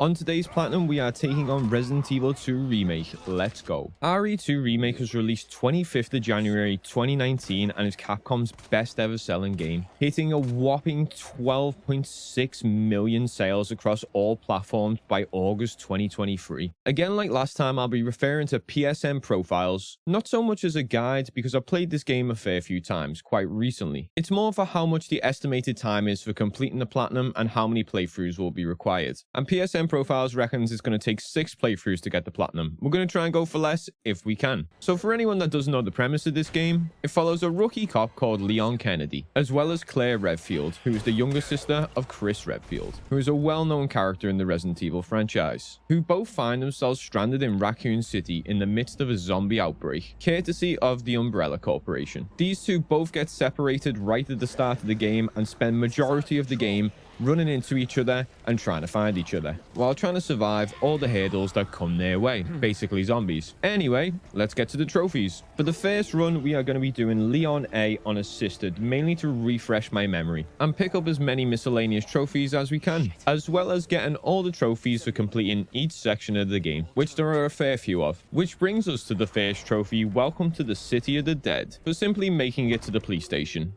On today's Platinum, we are taking on Resident Evil 2 Remake. Let's go. RE2 Remake was released 25th of January 2019 and is Capcom's best ever selling game, hitting a whopping 12.6 million sales across all platforms by August 2023. Again, like last time, I'll be referring to PSN profiles, not so much as a guide because I've played this game a fair few times quite recently. It's more for how much the estimated time is for completing the Platinum and how many playthroughs will be required. And PSN profiles reckons it's going to take 6 playthroughs to get the Platinum. We're going to try and go for less if we can. So for anyone that doesn't know the premise of this game, it follows a rookie cop called Leon Kennedy, as well as Clare Redfield, who is the younger sister of Chris Redfield, who is a well-known character in the Resident Evil franchise, who both find themselves stranded in Raccoon City in the midst of a zombie outbreak, courtesy of the Umbrella Corporation. These two both get separated right at the start of the game and spend majority of the game running into each other and trying to find each other, while trying to survive all the hurdles that come their way, basically zombies. Anyway, let's get to the trophies. For the first run, we are going to be doing Leon A on Assisted, mainly to refresh my memory, and pick up as many miscellaneous trophies as we can, as well as getting all the trophies for completing each section of the game, which there are a fair few of. Which brings us to the first trophy, Welcome to the City of the Dead, for simply making it to the police station.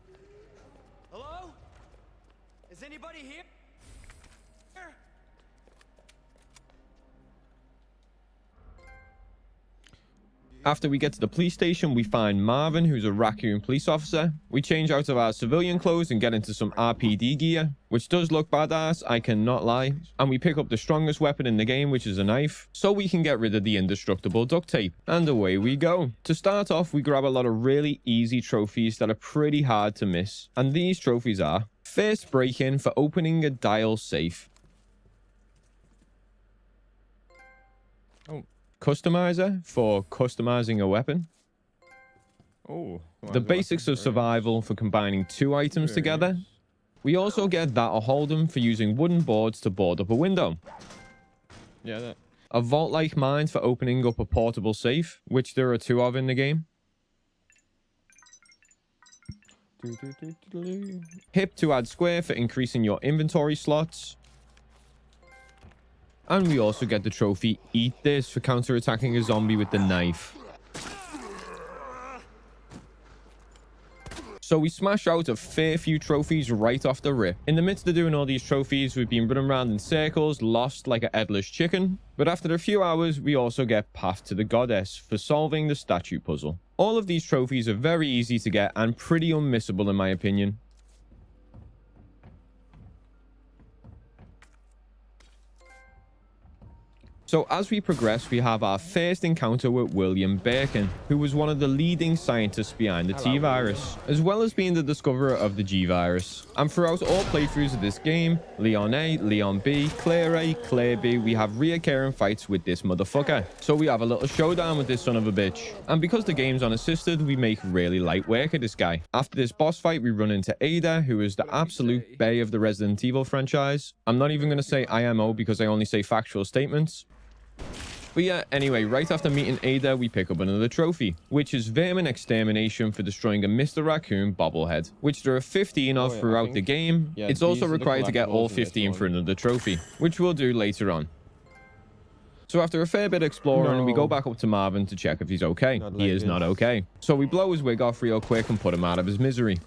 After we get to the police station, we find Marvin, who's a raccoon police officer. We change out of our civilian clothes and get into some RPD gear, which does look badass, I cannot lie. And we pick up the strongest weapon in the game, which is a knife, so we can get rid of the indestructible duct tape. And away we go. To start off, we grab a lot of really easy trophies that are pretty hard to miss. And these trophies are: first break-in for opening a dial safe. Customizer for customizing a weapon. The basics of survival for combining 2 items together. We also get That'll Hold 'em for using wooden boards to board up a window. A vault-like mine for opening up a portable safe, which there are 2 of in the game. Hip to add square for increasing your inventory slots. And we also get the trophy Eat This for counter-attacking a zombie with the knife. So we smash out a fair few trophies right off the rip. In the midst of doing all these trophies, we've been running around in circles, lost like a headless chicken. But after a few hours, we also get Path to the Goddess for solving the statue puzzle. All of these trophies are very easy to get and pretty unmissable in my opinion. So as we progress, we have our first encounter with William Breakin, who was one of the leading scientists behind the T-Virus, as well as being the discoverer of the G-Virus. And throughout all playthroughs of this game, Leon A, Leon B, Clare A, Clare B, we have reoccurring fights with this motherfucker. So we have a little showdown with this son of a bitch. And because the game's unassisted, we make really light work of this guy. After this boss fight, we run into Ada, who is the absolute bae of the Resident Evil franchise. I'm not even going to say IMO because I only say factual statements. But yeah, anyway, right after meeting Ada, we pick up another trophy, which is Veron Extermination for destroying a Mr. Raccoon bobblehead, which there are 15 of throughout the game. It's also required to get all 15 for another trophy, which we'll do later on. So after a fair bit of exploring, we go back up to Marvin to check if he's okay. He is not okay. So we blow his wig off real quick and put him out of his misery.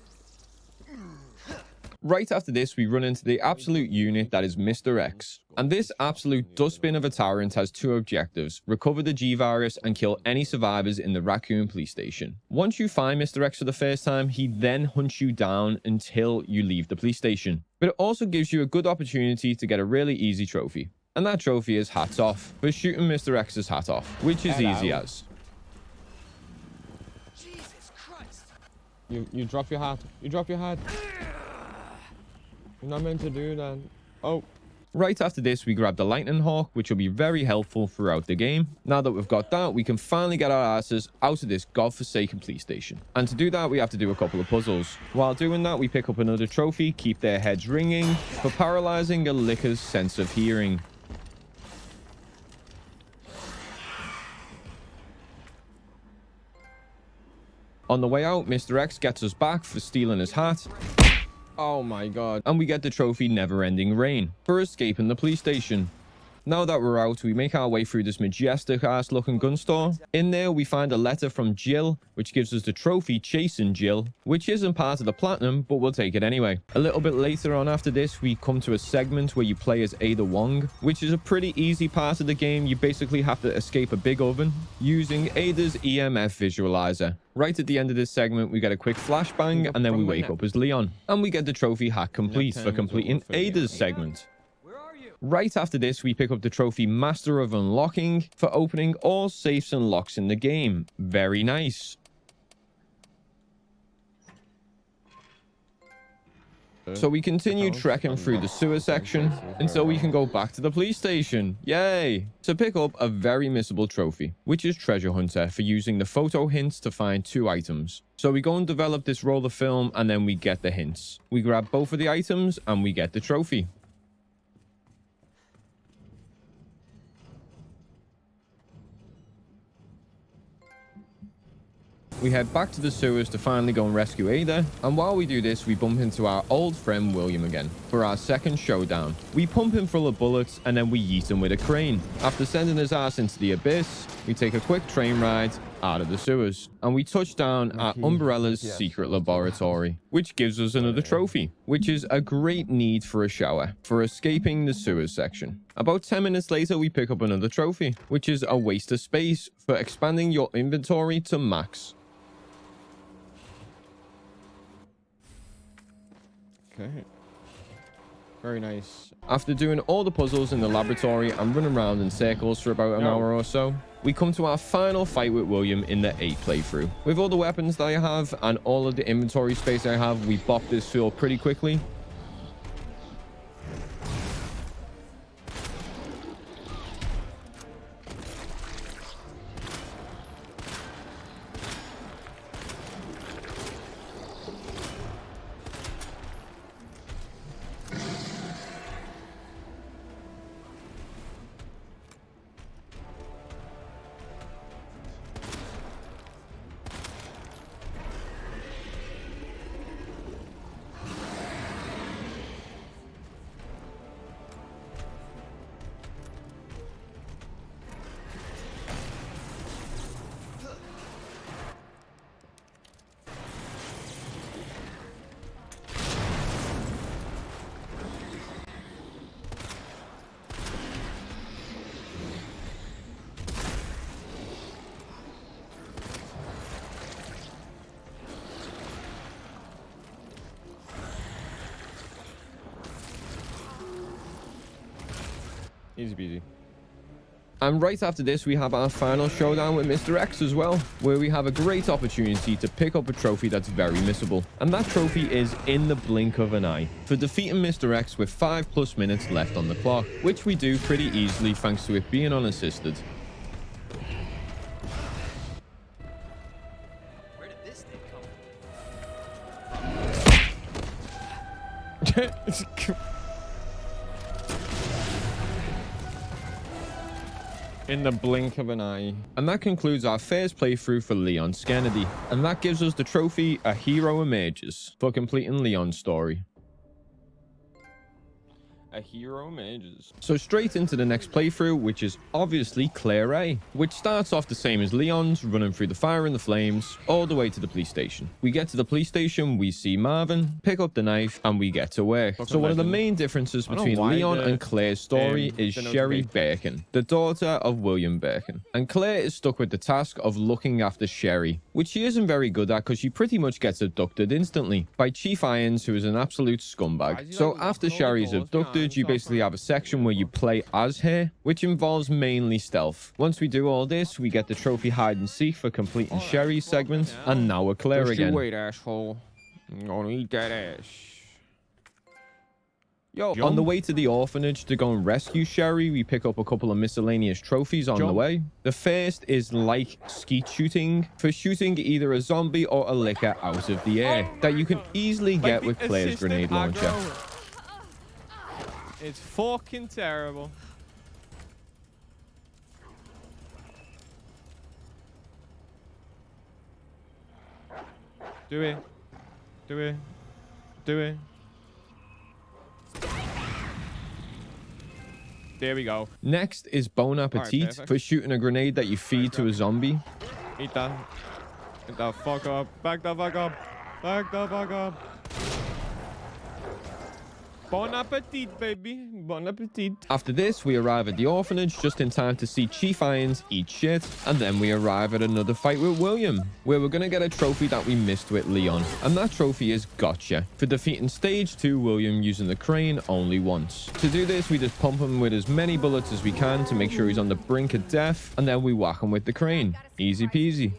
Right after this, we run into the absolute unit that is Mr. X. And this absolute dustbin of a tyrant has 2 objectives: recover the G-Virus and kill any survivors in the Raccoon police station. Once you find Mr. X for the first time, he then hunts you down until you leave the police station. But it also gives you a good opportunity to get a really easy trophy. And that trophy is Hats Off, for shooting Mr. X's hat off, which is easy as. Jesus Christ. You drop your hat. You drop your hat. You're not meant to do that. Oh. Right after this, we grab the Lightning Hawk, which will be very helpful throughout the game. Now that we've got that, we can finally get our asses out of this godforsaken police station. And to do that, we have to do a couple of puzzles. While doing that, we pick up another trophy, Keep Their Heads Ringing, for paralyzing a licker's sense of hearing. On the way out, Mr. X gets us back for stealing his hat. Oh my god. And we get the trophy NeverEnding Rain for escaping the police station. Now that we're out, we make our way through this majestic ass looking gun store. In there, we find a letter from Jill, which gives us the trophy Chasing Jill, which isn't part of the platinum, but we'll take it anyway. A little bit later on after this, we come to a segment where you play as Ada Wong, which is a pretty easy part of the game. You basically have to escape a big oven using Ada's EMF visualizer. Right at the end of this segment, we get a quick flashbang, and then we wake up as Leon. And we get the trophy hack complete for completing Ada's segment. Right after this, we pick up the trophy Master of Unlocking for opening all safes and locks in the game. Very nice. So we continue trekking through the sewer section until we can go back to the police station. Yay! To pick up a very missable trophy, which is Treasure Hunter, for using the photo hints to find 2 items. So we go and develop this roll of film, and then we get the hints. We grab both of the items and we get the trophy. We head back to the sewers to finally go and rescue Ada, and while we do this, we bump into our old friend William again for our second showdown. We pump him full of bullets, and then we yeet him with a crane. After sending his ass into the abyss, we take a quick train ride out of the sewers, and we touch down at Umbrella's secret laboratory, which gives us another trophy, which is a great need for a shower for escaping the sewers section. About 10 minutes later, we pick up another trophy, which is a waste of space for expanding your inventory to max. Okay. Very nice. After doing all the puzzles in the laboratory and running around in circles for about an hour or so, we come to our final fight with William in the 8 playthrough. With all the weapons that I have and all of the inventory space I have, we bop this field pretty quickly. Easy peasy. And right after this, we have our final showdown with Mr. X as well, where we have a great opportunity to pick up a trophy that's very missable. And that trophy is in the blink of an eye for defeating Mr. X with 5+ minutes left on the clock, which we do pretty easily thanks to it being unassisted. Where did this thing come from? In the blink of an eye. And that concludes our first playthrough for Leon Kennedy. And that gives us the trophy A Hero Emerges for completing Leon's story. A Hero Emerges. So straight into the next playthrough, which is obviously Clare A, which starts off the same as Leon's, running through the fire and the flames, all the way to the police station. We get to the police station, we see Marvin, pick up the knife, and we get to work. So one of the main differences between Leon and Claire's story is Sherry Breakin, the daughter of William Breakin. And Claire is stuck with the task of looking after Sherry, which she isn't very good at because she pretty much gets abducted instantly by Chief Irons, who is an absolute scumbag. So after Sherry's abducted, you basically have a section where you play as her, which involves mainly stealth. Once we do all this, we get the trophy hide and seek for completing Sherry's segment, and now we're Claire Just again. you wait, asshole. I'm gonna eat that ass. Yo, On the way to the orphanage to go and rescue Sherry, we pick up a couple of miscellaneous trophies on the way. The first is like skeet shooting, for shooting either a zombie or a licker out of the air, that you can easily get with Claire's grenade launcher. It's fucking terrible. Do it. Do it. Do it. There we go. Next is Bon Appetit perfect. for shooting a grenade that you feed to a zombie. Eat that. Get the fuck up. Back the fuck up. Back the fuck up. Bon appetit, baby. Bon appetit. After this, we arrive at the orphanage just in time to see Chief Irons eat shit, and then we arrive at another fight with William, where we're going to get a trophy that we missed with Leon, and that trophy is Gotcha, for defeating Stage 2 William using the crane only once. To do this, we just pump him with as many bullets as we can to make sure he's on the brink of death, and then we whack him with the crane. Easy peasy.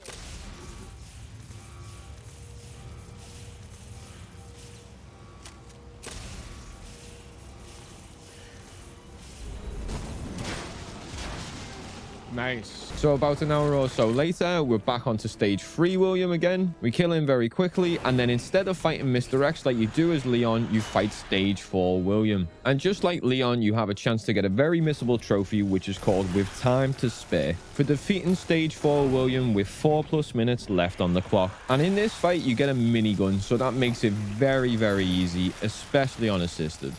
Nice. So about an hour or so later, we're back onto stage 3 William again. We kill him very quickly, and then instead of fighting Mr. X like you do as Leon, you fight stage 4 William. And just like Leon, you have a chance to get a very missable trophy, which is called With Time to Spare, for defeating stage 4 William with 4+ minutes left on the clock. And in this fight, you get a minigun, so that makes it very, very easy, especially on assisted.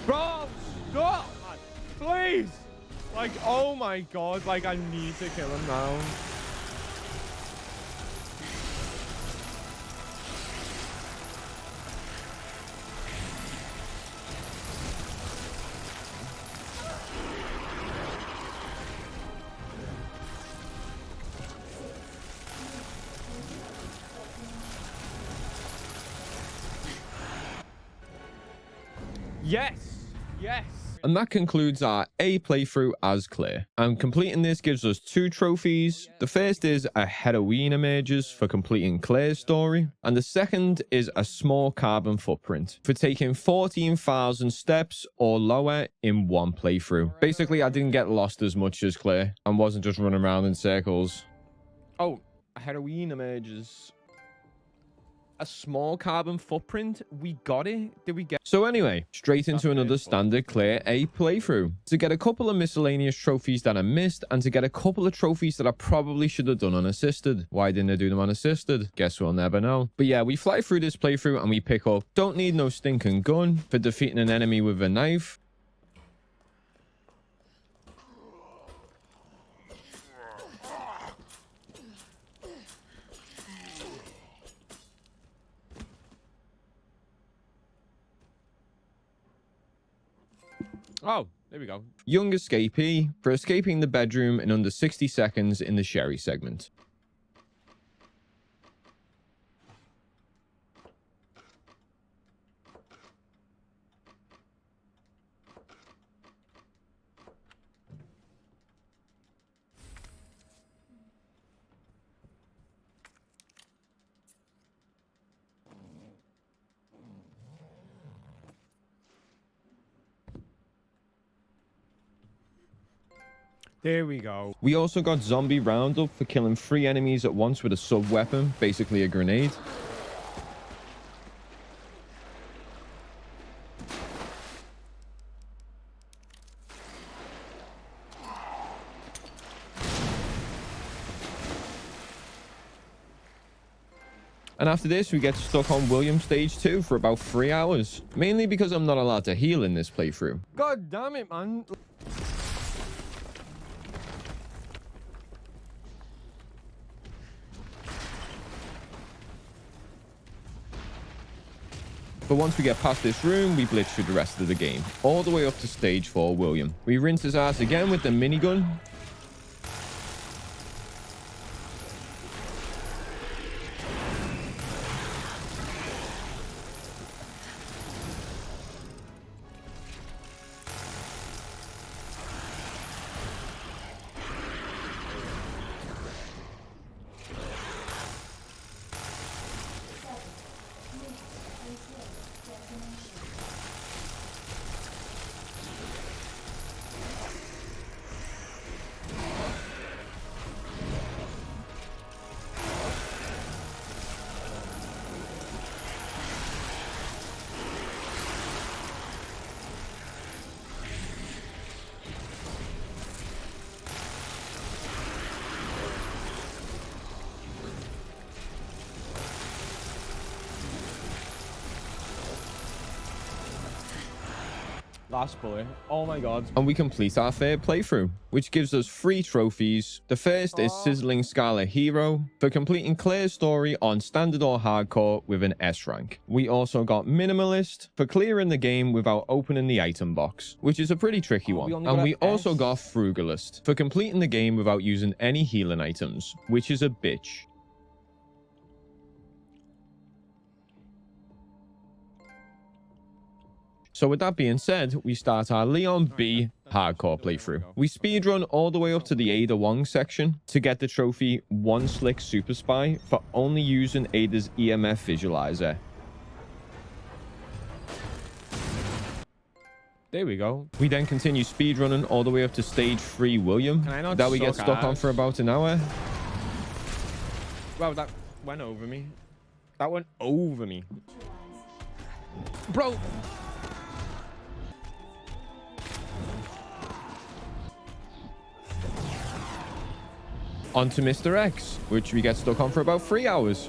Bro, stop, man. Please. Like, oh my god. Like, I need to kill him now. Yes. Yes. And that concludes our A playthrough as Claire. And completing this gives us 2 trophies. The first is a Helloween Emerges for completing Claire's story. And the second is a small carbon footprint for taking 14,000 steps or lower in one playthrough. Basically, I didn't get lost as much as Claire and wasn't just running around in circles. Oh, a Helloween Emerges. A small carbon footprint. We got it. Did we get? So anyway, straight into another standard Claire A playthrough to get a couple of miscellaneous trophies that I missed and to get a couple of trophies that I probably should have done unassisted. Why didn't I do them unassisted? Guess we'll never know. But yeah, we fly through this playthrough and we pick up Don't Need No Stinking Gun for defeating an enemy with a knife. Oh, there we go. Young Escapee for escaping the bedroom in under 60 seconds in the Sherry segment. There we go. We also got Zombie Roundup for killing 3 enemies at once with a sub-weapon, basically a grenade. And after this, we get stuck on William Stage 2 for about 3 hours. Mainly because I'm not allowed to heal in this playthrough. God damn it, man. But once we get past this room, we blitz through the rest of the game, all the way up to stage 4 William. We rinse his ass again with the minigun. Last bullet. Oh my god. And we complete our third playthrough, which gives us 3 trophies. The first is Sizzling Scarlet Hero for completing Claire's story on standard or hardcore with an S rank. We also got Minimalist for clearing the game without opening the item box, which is a pretty tricky one. And we also got Frugalist for completing the game without using any healing items, which is a bitch. So with that being said, we start our Leon B hardcore playthrough. We speedrun all the way up to the Ada Wong section to get the trophy One Slick Super Spy for only using Ada's EMF visualizer. There we go. We then continue speedrunning all the way up to stage 3 William that we get stuck on for about an hour. Wow, that went over me. That went over me. Bro. Onto Mr. X, which we get stuck on for about 3 hours.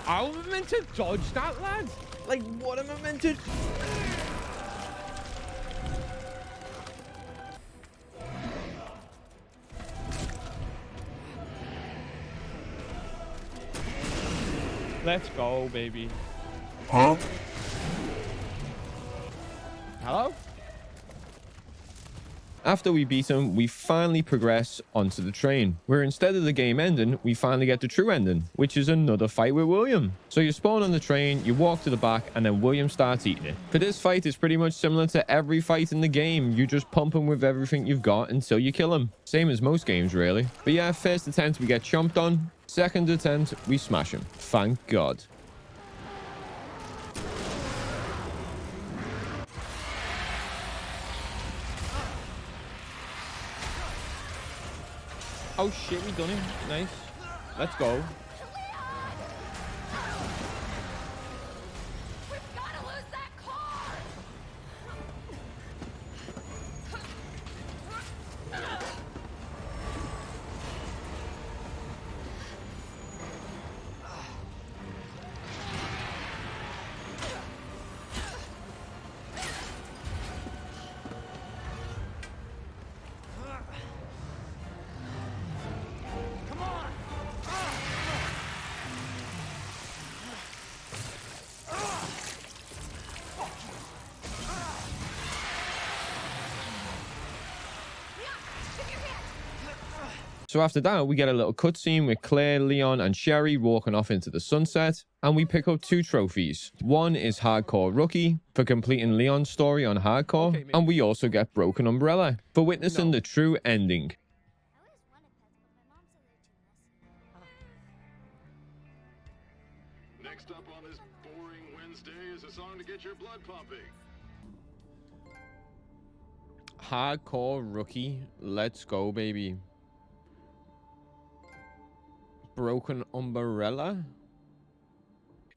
How am I meant to dodge that, lad? Like, what am I meant to... Let's go, baby. Huh? Hello? After we beat him, we finally progress onto the train, where instead of the game ending, we finally get the true ending, which is another fight with William. So you spawn on the train, you walk to the back, and then William starts eating it. For this fight, it's pretty much similar to every fight in the game. You just pump him with everything you've got until you kill him. Same as most games, really. But yeah, first attempt, we get chomped on. Second attempt, we smash him. Thank God. Oh shit, we done it. Nice. Let's go. We've gotta lose that car! So after that, we get a little cutscene with Claire, Leon, and Sherry walking off into the sunset, and we pick up 2 trophies. One is Hardcore Rookie for completing Leon's story on Hardcore, Okay, and we also get Broken Umbrella for witnessing the true ending. Next up on this boring Wednesday is a song to get your blood pumping. Hardcore Rookie. Let's go, baby. Broken Umbrella.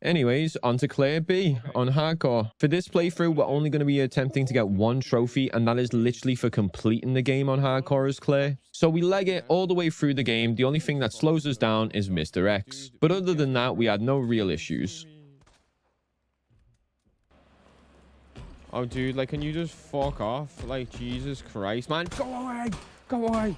Anyways, on to Clare B on Hardcore. For this playthrough, we're only going to be attempting to get 1 trophy, and that is literally for completing the game on Hardcore as Claire. So we leg it all the way through the game. The only thing that slows us down is Mr. X. But other than that, we had no real issues. Oh, dude, like, can you just fuck off? Like, Jesus Christ, man. Go away. Go away.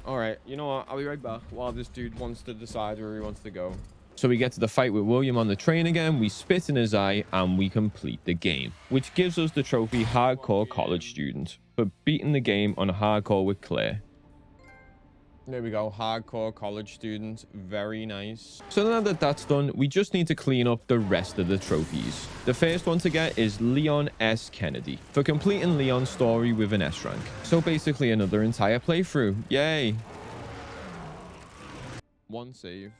All right, you know what? I'll be right back while this dude wants to decide where he wants to go. So we get to the fight with William on the train again, we spit in his eye, and we complete the game, which gives us the trophy Hardcore College Student for beating the game on Hardcore with Claire. There we go. Hardcore College Student. Very nice. So now that that's done, we just need to clean up the rest of the trophies. The first one to get is Leon S. Kennedy for completing Leon's story with an S rank. So basically another entire playthrough. Yay! 1 save.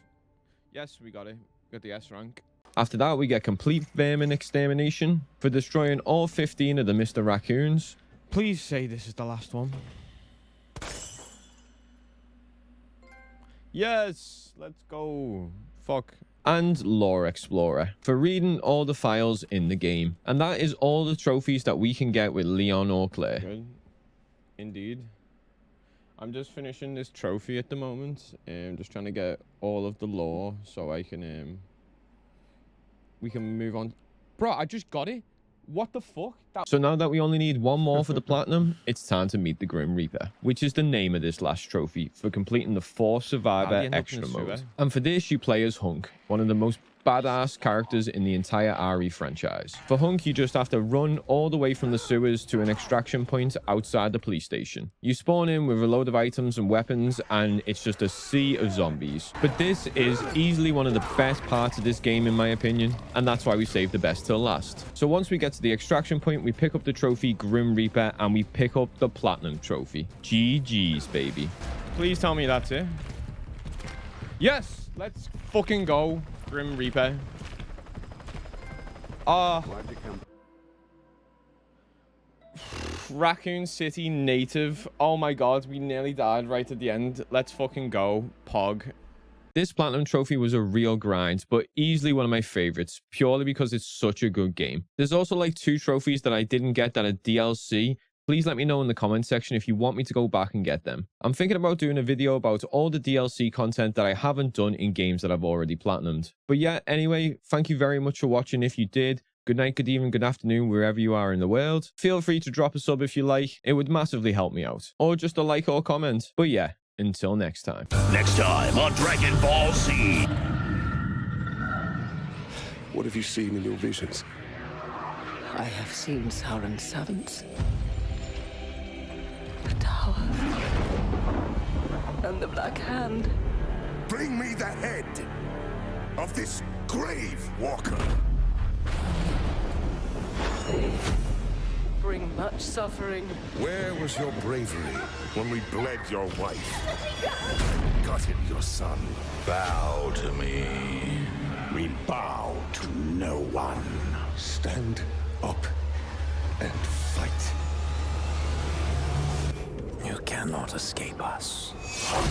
Yes, we got it. Got the S rank. After that, we get complete vermin extermination for destroying all 15 of the Mr. Raccoons. Please say this is the last one. Yes, let's go. Fuck. And Lore Explorer for reading all the files in the game. And that is all the trophies that we can get with Leon or Claire. Good. Indeed. I'm just finishing this trophy at the moment. Just trying to get all of the lore so I can we can move on. Bro, I just got it. What the fuck? So now that we only need one more for the platinum, it's time to meet the Grim Reaper, which is the name of this last trophy for completing the 4 Survivor extra mode. And for this, you play as Hunk, one of the most badass characters in the entire RE franchise. For Hunk, you just have to run all the way from the sewers to an extraction point outside the police station. You spawn in with a load of items and weapons, and it's just a sea of zombies. But this is easily one of the best parts of this game, in my opinion, and that's why we saved the best till last. So once we get to the extraction point, we pick up the trophy Grim Reaper, and we pick up the platinum trophy. GG's, baby. Please tell me that's it. Yes, let's fucking go. Grim Reaper. Raccoon City native. Oh my god, we nearly died right at the end. Let's fucking go. Pog. This platinum trophy was a real grind, but easily one of my favorites, purely because it's such a good game. There's also like 2 trophies that I didn't get that are DLC. Please let me know in the comment section if you want me to go back and get them. I'm thinking about doing a video about all the DLC content that I haven't done in games that I've already platinumed. But yeah, anyway, thank you very much for watching if you did. Good night, good evening, good afternoon, wherever you are in the world. Feel free to drop a sub if you like. It would massively help me out. Or just a like or comment. But yeah, until next time. Next time on Dragon Ball Z. What have you seen in your visions? I have seen Sauron's servants. The tower. And the Black Hand. Bring me the head of this grave walker. They bring much suffering. Where was your bravery when we bled your wife? Got him, your son. Bow to me. We bow to no one. Stand up and fight. You cannot escape us. Ah!